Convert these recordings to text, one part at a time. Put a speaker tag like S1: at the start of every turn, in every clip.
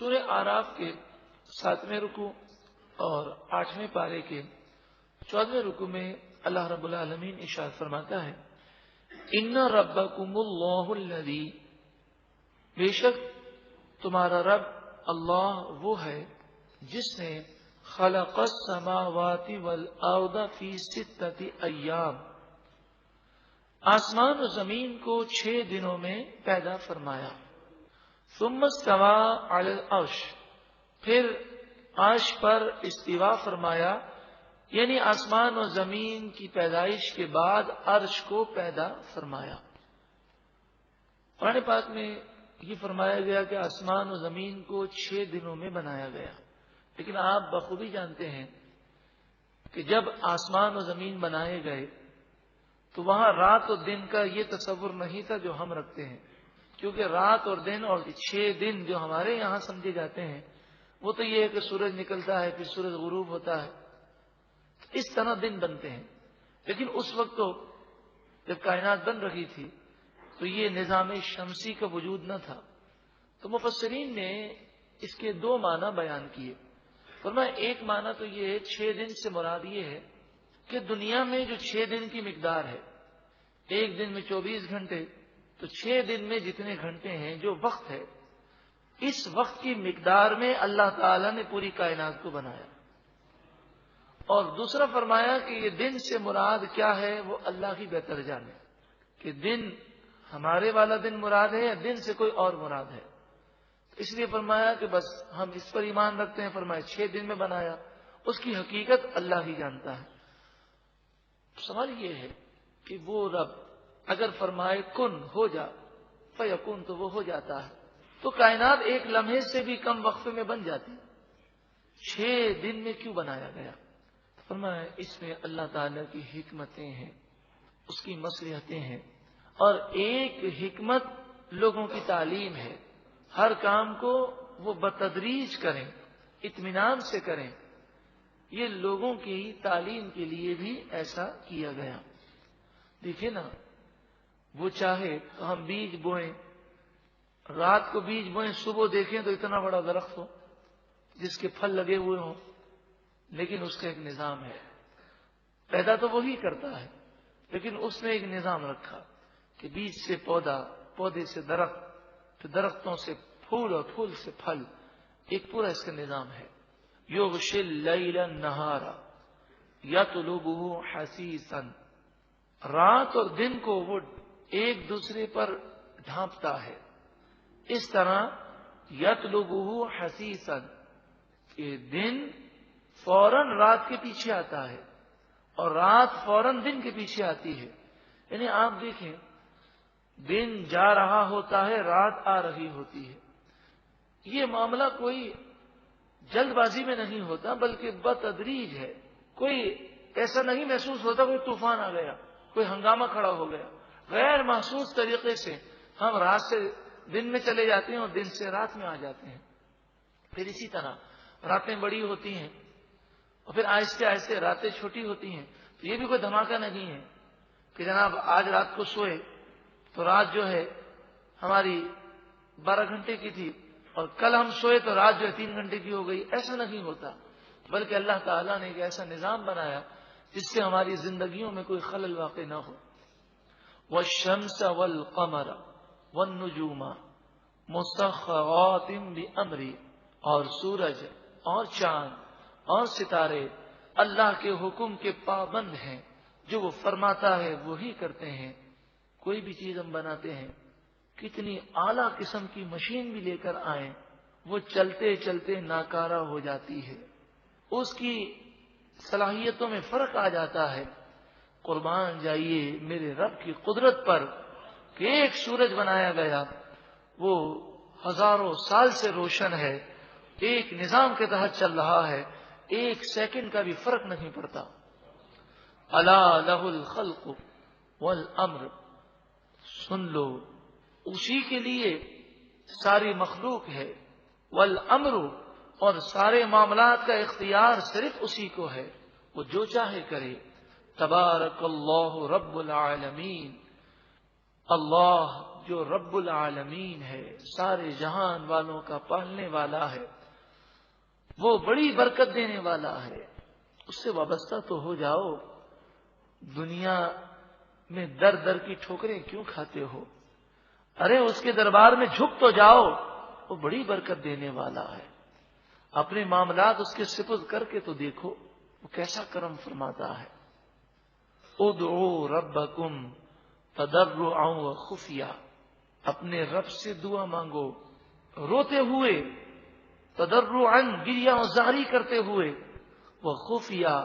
S1: سورہ آراف کے 7ویں رکوع اور 8ویں پارے کے 14ویں رکوع میں اللہ رب العالمین ارشاد فرماتا ہے ان ربکم اللہ الذی، بے شک تمہارا رب اللہ وہ ہے جس نے خلق السماوات والارض فی 6 ایام، آسمان و زمین کو 6 دنوں میں پیدا فرمایا. ثم استوى علی العرش، پھر عرش پر استوا فرمایا، یعنی آسمان و زمین کی پیدائش کے بعد عرش کو پیدا فرمایا. قرآن پاک میں یہ فرمایا گیا کہ آسمان و زمین کو 6 دنوں میں بنایا گیا، لیکن آپ بخوبی جانتے ہیں کہ جب آسمان و زمین بنائے گئے تو وہاں رات اور دن کا یہ تصور نہیں تھا جو ہم رکھتے ہیں، کیونکہ رات اور دن اور 6 دن جو ہمارے یہاں سمجھے جاتے ہیں وہ تو یہ ہے کہ سورج نکلتا ہے پھر سورج غروب ہوتا ہے، اس طرح دن بنتے ہیں. لیکن اس وقت تو جب کائنات بن رہی تھی تو یہ نظام شمسی کا وجود نہ تھا. تو مفسرین نے اس کے 2 معنی بیان کیے. فرمایا ایک معنی تو یہ ہے 6 دن سے مراد یہ ہے کہ دنیا میں جو 6 دن کی مقدار ہے، ایک دن میں 24 گھنٹے، تو 6 دن میں جتنے گھنٹے ہیں جو وقت ہے، اس وقت کی مقدار میں اللہ تعالی نے پوری کائنات کو بنایا. اور دوسرا فرمایا کہ یہ دن سے مراد کیا ہے وہ اللہ ہی بہتر جانے، کہ دن ہمارے والا دن مراد ہے یا دن سے کوئی اور مراد ہے. اس لیے فرمایا کہ بس ہم اس پر ایمان رکھتے ہیں. فرمایا 6 دن میں بنایا، اس کی حقیقت اللہ ہی جانتا ہے. سوال یہ ہے کہ وہ رب اگر فرمائے کن ہو جا فیکون تو وہ ہو جاتا ہے، تو کائنات ایک لمحے سے بھی کم وقفے میں بن جاتی، 6 دن میں کیوں بنایا گیا؟ فرمایا اس میں اللہ تعالی کی حکمتیں ہیں، اس کی مصلحتیں ہیں، اور ایک حکمت لوگوں کی تعلیم ہے. ہر کام کو وہ بتدریج کریں، اطمینان سے کریں. یہ لوگوں کی تعلیم کے لیے بھی ایسا کیا گیا. دیکھیں نا، وہ چاہے تو ہم بیج بوئیں، رات کو بیج بوئیں، صبح دیکھیں تو اتنا بڑا درخت ہو جس کے پھل لگے ہوئے ہوں، لیکن اس کا ایک نظام ہے. پیدا تو وہی کرتا ہے، لیکن اس نے ایک نظام رکھا کہ بیج سے پودا، پودے سے درخت، پھر درختوں سے پھول اور پھول سے پھل، ایک پورا اس کا نظام ہے. یغشی اللیل النہار یطلبہ حثیثا، رات اور دن کو وہ ایک دوسرے پر ڈھانپتا ہے. اس طرح یطلبہ حثیثا، کہ دن فوراً رات کے پیچھے آتا ہے اور رات فوراً دن کے پیچھے آتی ہے. یعنی آپ دیکھیں، دن جا رہا ہوتا ہے، رات آ رہی ہوتی ہے. یہ معاملہ کوئی جلد بازی میں نہیں ہوتا بلکہ بتدریج ہے. کوئی ایسا نہیں محسوس ہوتا کوئی طوفان آ گیا، کوئی ہنگامہ کھڑا ہو گیا. غیر محسوس طریقے سے ہم رات سے دن میں چلے جاتے ہیں اور دن سے رات میں آ جاتے ہیں. پھر اسی طرح راتیں بڑی ہوتی ہیں اور پھر آہستہ آہستہ راتیں چھوٹی ہوتی ہیں. تو یہ بھی کوئی دھماکہ نہیں ہے کہ جناب آج رات کو سوئے تو رات جو ہے ہماری 12 گھنٹے کی تھی اور کل ہم سوئے تو رات جو ہے 3 گھنٹے کی ہو گئی. ایسا نہیں ہوتا، بلکہ اللہ تعالیٰ نے ایک ایسا نظام بنایا جس سے ہماری زندگیوں میں کوئی خلل واقع نہ ہو. والشمس والقمر والنجوم مسخرات بامری، اور سورج اور چاند اور ستارے اللہ کے حکم کے پابند ہیں، جو وہ فرماتا ہے وہی کرتے ہیں. کوئی بھی چیز ہم بناتے ہیں، کتنی اعلیٰ قسم کی مشین بھی لے کر آئیں، وہ چلتے چلتے ناکارہ ہو جاتی ہے، اس کی صلاحیتوں میں فرق آ جاتا ہے. قربان جائیے میرے رب کی قدرت پر کہ ایک سورج بنایا گیا، وہ ہزاروں سال سے روشن ہے، ایک نظام کے تحت چل رہا ہے، 1 سیکنڈ کا بھی فرق نہیں پڑتا. الا لہ الخلق والامر، سن لو اسی کے لیے ساری مخلوق ہے. والامر، اور سارے معاملات کا اختیار صرف اسی کو ہے، وہ جو چاہے کرے. تبارک اللہ رب العالمین، اللہ جو رب العالمین ہے، سارے جہان والوں کا پالنے والا ہے، وہ بڑی برکت دینے والا ہے، اس سے وابستہ تو ہو جاؤ۔ دنیا میں در در کی ٹھوکریں کیوں کھاتے ہو؟ ارے اس کے دربار میں جھک تو جاؤ، وہ بڑی برکت دینے والا ہے۔ اپنے معاملات اس کے سپرد کر کے تو دیکھو وہ کیسا کرم فرماتا ہے۔ ادعوا ربکم تضرعا وخفیا، اپنے رب سے دعا مانگو روتے ہوئے، تضرعا گریہ زاری کرتے ہوئے، وخفیا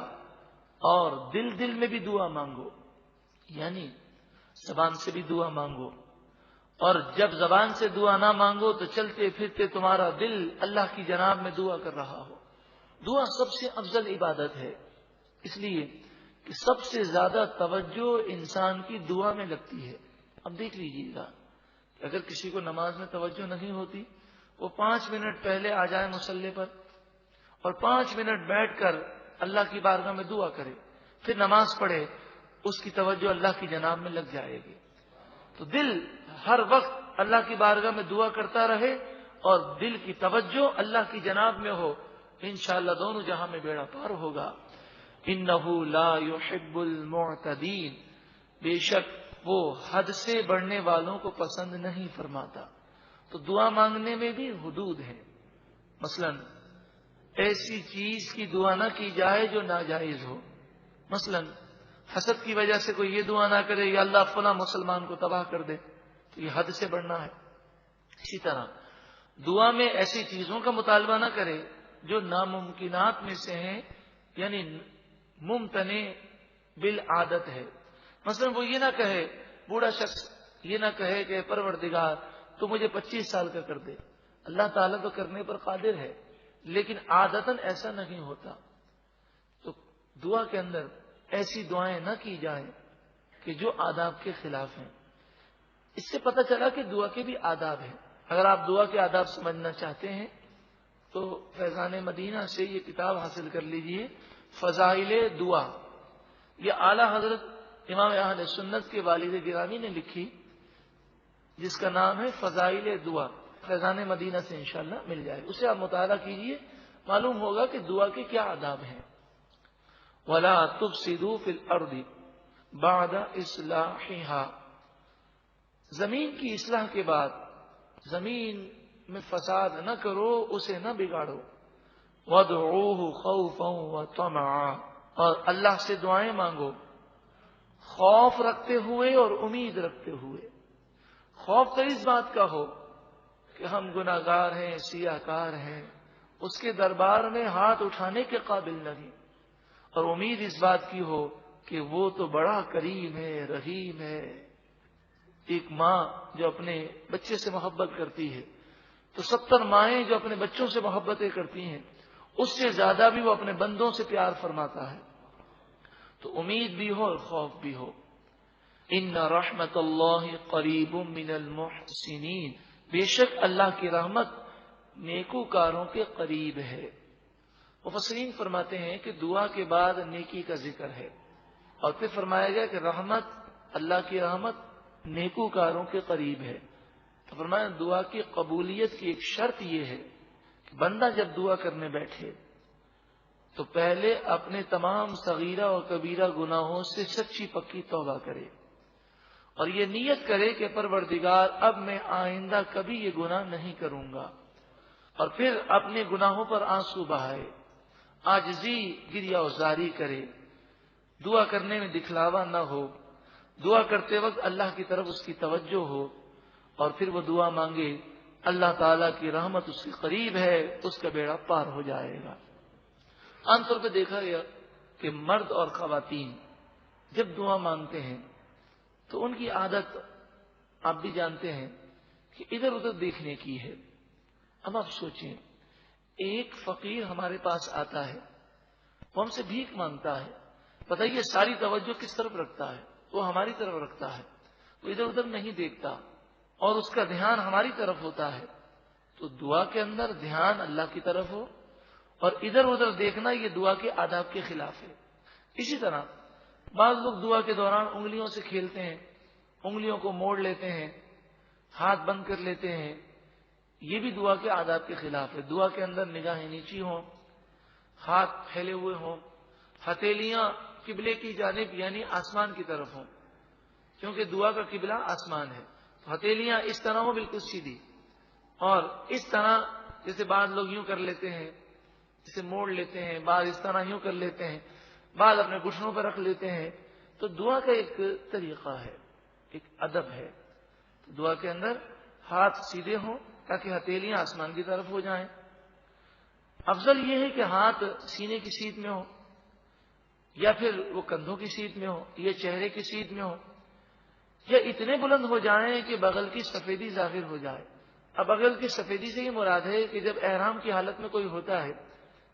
S1: اور دل دل میں بھی دعا مانگو، یعنی زبان سے بھی دعا مانگو، اور جب زبان سے دعا نہ مانگو تو چلتے پھرتے تمہارا دل اللہ کی جناب میں دعا کر رہا ہو۔ دعا سب سے افضل عبادت ہے، اس لیے کہ سب سے زیادہ توجہ انسان کی دعا میں لگتی ہے۔ اب دیکھ لیجیے گا کہ اگر کسی کو نماز میں توجہ نہیں ہوتی، وہ 5 منٹ پہلے آ جائے مصلی پر اور 5 منٹ بیٹھ کر اللہ کی بارگاہ میں دعا کرے، پھر نماز پڑھے، اس کی توجہ اللہ کی جناب میں لگ جائے گی۔ تو دل ہر وقت اللہ کی بارگاہ میں دعا کرتا رہے اور دل کی توجہ اللہ کی جناب میں ہو، انشاءاللہ دونوں جہاں میں بیڑا پار ہوگا۔ انہ لا یحب المعتدین، بے شک وہ حد سے بڑھنے والوں کو پسند نہیں فرماتا۔ تو دعا مانگنے میں بھی حدود ہے۔ مثلا ایسی چیز کی دعا نہ کی جائے جو ناجائز ہو۔ مثلا حسد کی وجہ سے کوئی یہ دعا نہ کرے یا اللہ فلاں مسلمان کو تباہ کر دے، تو یہ حد سے بڑھنا ہے۔ اسی طرح دعا میں ایسی چیزوں کا مطالبہ نہ کرے جو ناممکنات میں سے ہیں، یعنی ممتنع بالعادت ہے۔ مثلا وہ یہ نہ کہے، بوڑھا شخص یہ نہ کہے کہ پروردگار تو مجھے 25 سال کا کر دے۔ اللہ تعالیٰ تو کرنے پر قادر ہے، لیکن عادتاً ایسا نہیں ہوتا۔ تو دعا کے اندر ایسی دعائیں نہ کی جائیں کہ جو آداب کے خلاف ہیں۔ اس سے پتہ چلا کہ دعا کے بھی آداب ہیں۔ اگر آپ دعا کے آداب سمجھنا چاہتے ہیں تو فیضان مدینہ سے یہ کتاب حاصل کر لیجئے، فضائل دعا۔ یہ اعلیٰ حضرت امام اہل سنت کے والد گرامی نے لکھی، جس کا نام ہے فضائل دعا۔ فیضان مدینہ سے انشاءاللہ مل جائے، اسے آپ مطالعہ کیجئے، معلوم ہوگا کہ دعا کے کیا آداب ہیں۔ وَلَا تُفْسِدُوا فِي الْأَرْضِ بَعْدَ إِصْلَاحِهَا، زمین کی اصلاح کے بعد زمین میں فساد نہ کرو، اسے نہ بگاڑو۔ وَادْعُوهُ خَوْفًا وَطَمَعًا، اور اللہ سے دعائیں مانگو خوف رکھتے ہوئے اور امید رکھتے ہوئے۔ خوف تو اس بات کا ہو کہ ہم گناہگار ہیں، سیاہ کار ہیں، اس کے دربار میں ہاتھ اٹھانے کے قابل نہیں، اور امید اس بات کی ہو کہ وہ تو بڑا کریم ہے، رحیم ہے۔ ایک ماں جو اپنے بچے سے محبت کرتی ہے تو 70 مائیں جو اپنے بچوں سے محبتیں کرتی ہیں، اس سے زیادہ بھی وہ اپنے بندوں سے پیار فرماتا ہے۔ تو امید بھی ہو اور خوف بھی ہو۔ ان رحمت اللہ قریب من المحسنین، بے شک اللہ کی رحمت نیکوکاروں کے قریب ہے۔ مفسرین فرماتے ہیں کہ دعا کے بعد نیکی کا ذکر ہے، اور پھر فرمایا گیا کہ رحمت، اللہ کی رحمت نیکوکاروں کے قریب ہے۔ تو فرمایا دعا کی قبولیت کی ایک شرط یہ ہے کہ بندہ جب دعا کرنے بیٹھے تو پہلے اپنے تمام صغیرہ اور کبیرہ گناہوں سے سچی پکی توبہ کرے، اور یہ نیت کرے کہ پروردگار اب میں آئندہ کبھی یہ گناہ نہیں کروں گا، اور پھر اپنے گناہوں پر آنسو بہائے، عاجزی گریہ وزاری کرے، دعا کرنے میں دکھلاوا نہ ہو، دعا کرتے وقت اللہ کی طرف اس کی توجہ ہو، اور پھر وہ دعا مانگے، اللہ تعالیٰ کی رحمت اس کے قریب ہے، اس کا بیڑا پار ہو جائے گا۔ عام طور پہ دیکھا گیا کہ مرد اور خواتین جب دعا مانگتے ہیں تو ان کی عادت آپ بھی جانتے ہیں کہ ادھر ادھر دیکھنے کی ہے۔ اب آپ سوچیں، ایک فقیر ہمارے پاس آتا ہے، وہ ہم سے بھیک مانگتا ہے، بتائیے ساری توجہ کس طرف رکھتا ہے؟ وہ ہماری طرف رکھتا ہے، وہ ادھر ادھر نہیں دیکھتا، اور اس کا دھیان ہماری طرف ہوتا ہے۔ تو دعا کے اندر دھیان اللہ کی طرف ہو، اور ادھر ادھر دیکھنا یہ دعا کے آداب کے خلاف ہے۔ اسی طرح بعض لوگ دعا کے دوران انگلیوں سے کھیلتے ہیں، انگلیوں کو موڑ لیتے ہیں، ہاتھ بند کر لیتے ہیں، یہ بھی دعا کے آداب کے خلاف ہے۔ دعا کے اندر نگاہیں نیچی ہوں، ہاتھ پھیلے ہوئے ہوں، ہتھیلیاں قبلے کی جانب یعنی آسمان کی طرف ہوں، کیونکہ دعا کا قبلہ آسمان ہے۔ تو ہتھیلیاں اس طرح ہوں بالکل سیدھی، اور اس طرح جیسے بعض لوگ یوں کر لیتے ہیں، جسے موڑ لیتے ہیں، بعض اس طرح یوں کر لیتے ہیں، بعض اپنے گھٹنوں پر رکھ لیتے ہیں۔ تو دعا کا ایک طریقہ ہے، ایک ادب ہے۔ دعا کے اندر ہاتھ سیدھے ہوں تاکہ ہتھیلیاں آسمان کی طرف ہو جائیں۔ افضل یہ ہے کہ ہاتھ سینے کی سیدھ میں ہو، یا پھر وہ کندھوں کی سیدھ میں ہو، یا چہرے کی سیدھ میں ہو، یا اتنے بلند ہو جائیں کہ بغل کی سفیدی ظاہر ہو جائے۔ اب بغل کی سفیدی سے یہ مراد ہے کہ جب احرام کی حالت میں کوئی ہوتا ہے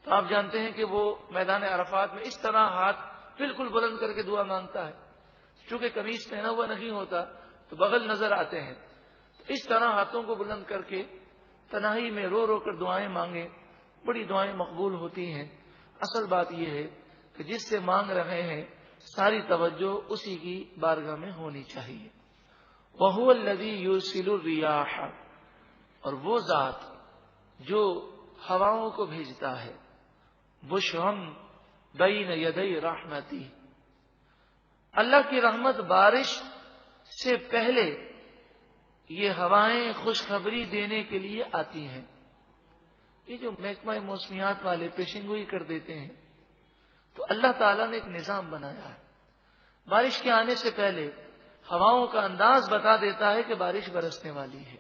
S1: تو آپ جانتے ہیں کہ وہ میدان عرفات میں اس طرح ہاتھ بالکل بلند کر کے دعا مانگتا ہے، چونکہ قمیص پہنا ہوا نہیں ہوتا تو بغل نظر آتے ہیں۔ تو اس طرح ہاتھوں کو بلند کر کے تنہائی میں رو رو کر دعائیں مانگیں، بڑی دعائیں مقبول ہوتی ہیں۔ اصل بات یہ ہے کہ جس سے مانگ رہے ہیں ساری توجہ اسی کی بارگاہ میں ہونی چاہیے۔ وَهُوَ الَّذِي يُرْسِلُ الرِّيَاحَ، اور وہ ذات جو ہواؤں کو بھیجتا ہے، بُشْرًا بَيْنَ يَدَيْ رَحْمَتِهِ، اللہ کی رحمت بارش سے پہلے یہ ہوائیں خوشخبری دینے کے لیے آتی ہیں۔ یہ جو محکمہ موسمیات والے پیشن گوئی کر دیتے ہیں، تو اللہ تعالیٰ نے ایک نظام بنایا ہے، بارش کے آنے سے پہلے ہواؤں کا انداز بتا دیتا ہے کہ بارش برسنے والی ہے۔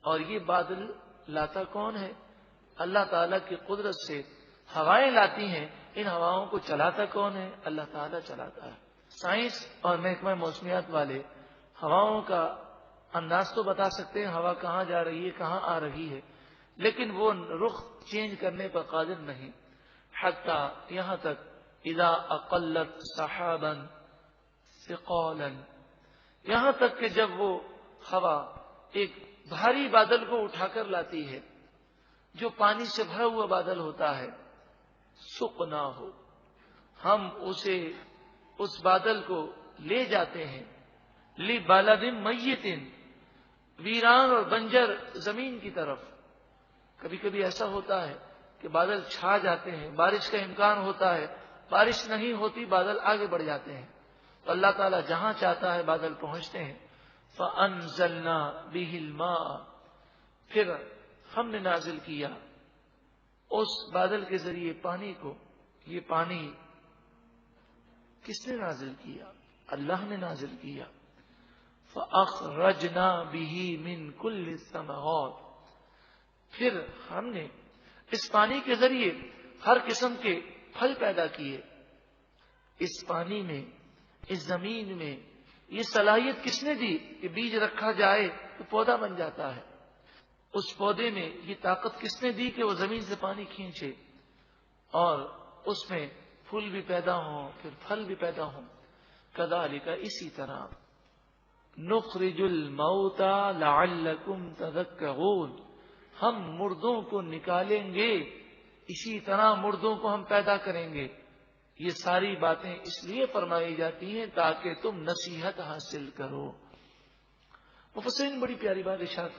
S1: اور یہ بادل لاتا کون ہے؟ اللہ تعالیٰ کی قدرت سے ہوائیں لاتی ہیں۔ ان ہواؤں کو چلاتا کون ہے؟ اللہ تعالیٰ چلاتا ہے۔ سائنس اور محکمہ موسمیات والے ہواؤں کا انداز تو بتا سکتے ہیں، ہوا کہاں جا رہی ہے، کہاں آ رہی ہے، لیکن وہ رخ چینج کرنے پر قادر نہیں۔ حتیٰ یہاں تک اذا اقلت سحابا ثقالا، یہاں تک کہ جب وہ ہوا ایک بھاری بادل کو اٹھا کر لاتی ہے، جو پانی سے بھرا ہوا بادل ہوتا ہے، سقنا ہو، ہم اس بادل کو لے جاتے ہیں لبلد میت، ویران اور بنجر زمین کی طرف۔ کبھی کبھی ایسا ہوتا ہے کہ بادل چھا جاتے ہیں، بارش کا امکان ہوتا ہے، بارش نہیں ہوتی، بادل آگے بڑھ جاتے ہیں، تو اللہ تعالیٰ جہاں چاہتا ہے بادل پہنچتے ہیں۔ فَأَنزَلْنَا بِهِ الْمَاءَ، پھر ہم نے نازل کیا اس بادل کے ذریعے پانی کو۔ یہ پانی کس نے نازل کیا؟ اللہ نے نازل کیا۔ فَأَخْرَجْنَا بِهِ مِنْ كُلِّ الثَّمَرَاتِ، پھر ہم نے اس پانی کے ذریعے ہر قسم کے پھل پیدا کیے۔ اس پانی میں، اس زمین میں یہ صلاحیت کس نے دی کہ بیج رکھا جائے تو پودا بن جاتا ہے؟ اس پودے میں یہ طاقت کس نے دی کہ وہ زمین سے پانی کھینچے اور اس میں پھول بھی پیدا ہوں، پھر پھل بھی پیدا ہوں؟ کذالک، اسی طرح، نخرج الموتى لعلکم تذکرون، ہم مردوں کو نکالیں گے، اسی طرح مردوں کو ہم پیدا کریں گے۔ یہ ساری باتیں اس لیے فرمائی جاتی ہیں تاکہ تم نصیحت حاصل کرو۔ مفسرین بڑی پیاری بات ارشاد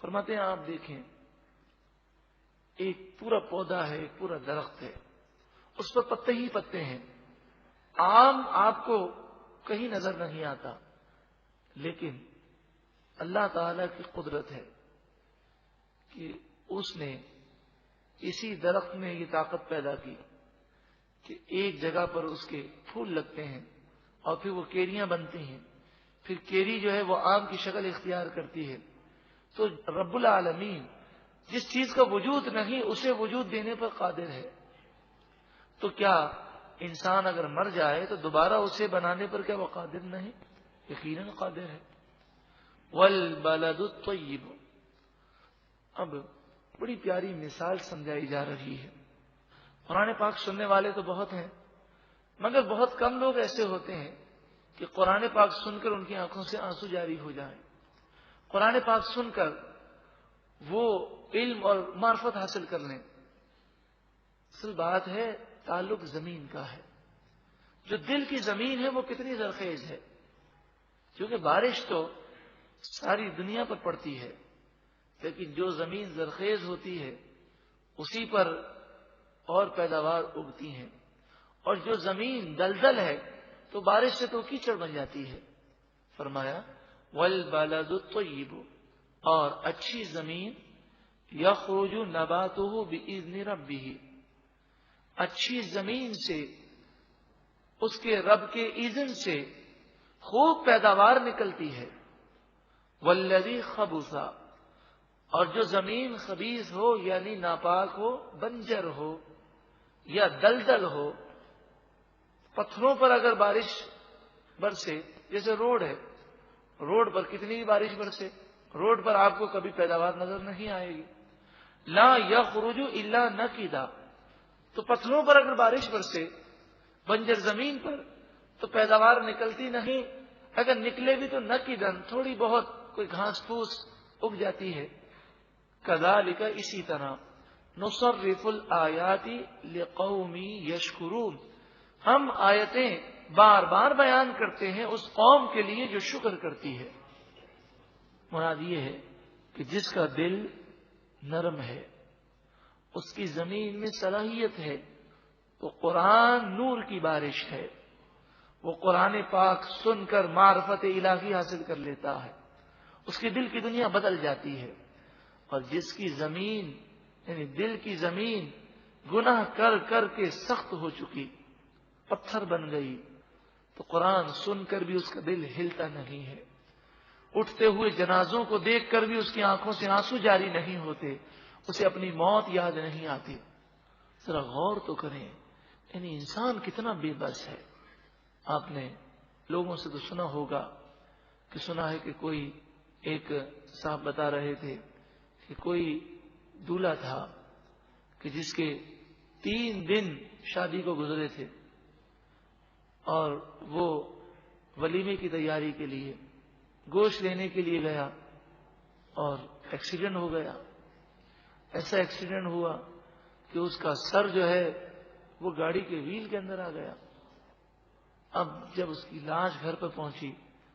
S1: فرماتے ہیں آپ دیکھیں، ایک پورا پودا ہے، ایک پورا درخت ہے، اس پر پتے ہی پتے ہیں، آم آپ کو کہیں نظر نہیں آتا، لیکن اللہ تعالی کی قدرت ہے کہ اس نے اسی درخت میں یہ طاقت پیدا کی کہ ایک جگہ پر اس کے پھول لگتے ہیں اور پھر وہ کیریاں بنتی ہیں، پھر کیری جو ہے وہ آم کی شکل اختیار کرتی ہے۔ تو رب العالمین جس چیز کا وجود نہیں اسے وجود دینے پر قادر ہے، تو کیا انسان اگر مر جائے تو دوبارہ اسے بنانے پر کیا وہ قادر نہیں؟ یقیناً قادر ہے۔ والبلد الطیب، اب بڑی پیاری مثال سمجھائی جا رہی ہے۔ قرآن پاک سننے والے تو بہت ہیں، مگر بہت کم لوگ ایسے ہوتے ہیں کہ قرآن پاک سن کر ان کی آنکھوں سے آنسو جاری ہو جائیں، قرآن پاک سن کر وہ علم اور معرفت حاصل کر لیں۔ اصل بات ہے تعلق زمین کا ہے، جو دل کی زمین ہے وہ کتنی زرخیز ہے، کیونکہ بارش تو ساری دنیا پر پڑتی ہے، لیکن جو زمین زرخیز ہوتی ہے اسی پر اور پیداوار اگتی ہیں، اور جو زمین دلدل ہے تو بارش سے تو کیچڑ بن جاتی ہے۔ فرمایا والبلد الطیب، اور اچھی زمین یخرج نباتہ بإذن ربہ، اچھی زمین سے اس کے رب کے اذن سے خوب پیداوار نکلتی ہے۔ والذی خبث، اور جو زمین خبیث ہو یعنی ناپاک ہو، بنجر ہو یا دلدل ہو، پتھروں پر اگر بارش برسے، جیسے روڈ ہے، روڈ پر کتنی بھی بارش برسے، روڈ پر آپ کو کبھی پیداوار نظر نہیں آئے گی۔ لا یخرج الا نقدا، تو پتھروں پر اگر بارش برسے بنجر زمین پر تو پیداوار نکلتی نہیں، اگر نکلے بھی تو نقدن، تھوڑی بہت کوئی گھاس پھوس اگ جاتی ہے۔ کذالک، اسی طرح، نصرف الآیات لقوم یشکرون، ہم آیتیں بار بار بیان کرتے ہیں اس قوم کے لیے جو شکر کرتی ہے۔ مراد یہ ہے کہ جس کا دل نرم ہے، اس کی زمین میں صلاحیت ہے، وہ قرآن نور کی بارش ہے، وہ قرآن پاک سن کر معرفت الہی حاصل کر لیتا ہے، اس کے دل کی دنیا بدل جاتی ہے۔ اور جس کی زمین یعنی دل کی زمین گناہ کر کر کے سخت ہو چکی، پتھر بن گئی، تو قرآن سن کر بھی اس کا دل ہلتا نہیں ہے، اٹھتے ہوئے جنازوں کو دیکھ کر بھی اس کی آنکھوں سے آنسو جاری نہیں ہوتے، اسے اپنی موت یاد نہیں آتی۔ ذرا غور تو کریں، یعنی انسان کتنا بے بس ہے۔ آپ نے لوگوں سے تو سنا ہوگا کہ سنا ہے کہ کوئی ایک صاحب بتا رہے تھے کہ کوئی دولہا تھا کہ جس کے 3 دن شادی کو گزرے تھے، اور وہ ولیمے کی تیاری کے لیے گوشت لینے کے لیے گیا اور ایکسیڈنٹ ہو گیا۔ ایسا ایکسیڈنٹ ہوا کہ اس کا سر جو ہے وہ گاڑی کے ویل کے اندر آ گیا۔ اب جب اس کی لاش گھر پر پہنچی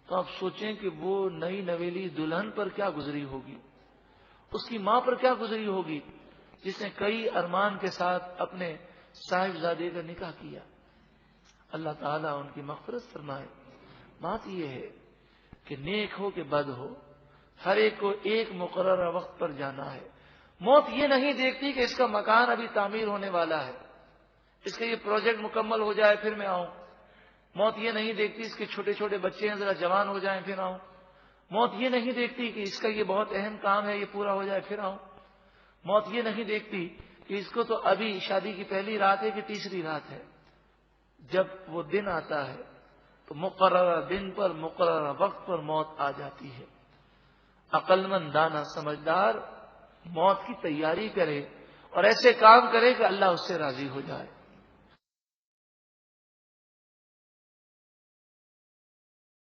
S1: تو آپ سوچیں کہ وہ نئی نویلی دلہن پر کیا گزری ہوگی، اس کی ماں پر کیا گزری ہوگی، جس نے کئی ارمان کے ساتھ اپنے صاحبزادے کا نکاح کیا۔ اللہ تعالیٰ ان کی مغفرت فرمائے۔ بات یہ ہے کہ نیک ہو کہ بد ہو، ہر ایک کو ایک مقررہ وقت پر جانا ہے۔ موت یہ نہیں دیکھتی کہ اس کا مکان ابھی تعمیر ہونے والا ہے، اس کا یہ پروجیکٹ مکمل ہو جائے پھر میں آؤں۔ موت یہ نہیں دیکھتی اس کے چھوٹے چھوٹے بچے ہیں ذرا جوان ہو جائیں پھر آؤں۔ موت یہ نہیں دیکھتی کہ اس کا یہ بہت اہم کام ہے، یہ پورا ہو جائے پھر آؤں۔ موت یہ نہیں دیکھتی کہ اس کو تو ابھی شادی کی پہلی رات ہے کہ تیسری رات ہے۔ جب وہ دن آتا ہے تو مقررہ دن پر مقررہ وقت پر موت آ جاتی ہے۔ عقل مند دانا سمجھدار موت کی تیاری کرے اور ایسے کام کرے کہ اللہ اس سے راضی ہو جائے۔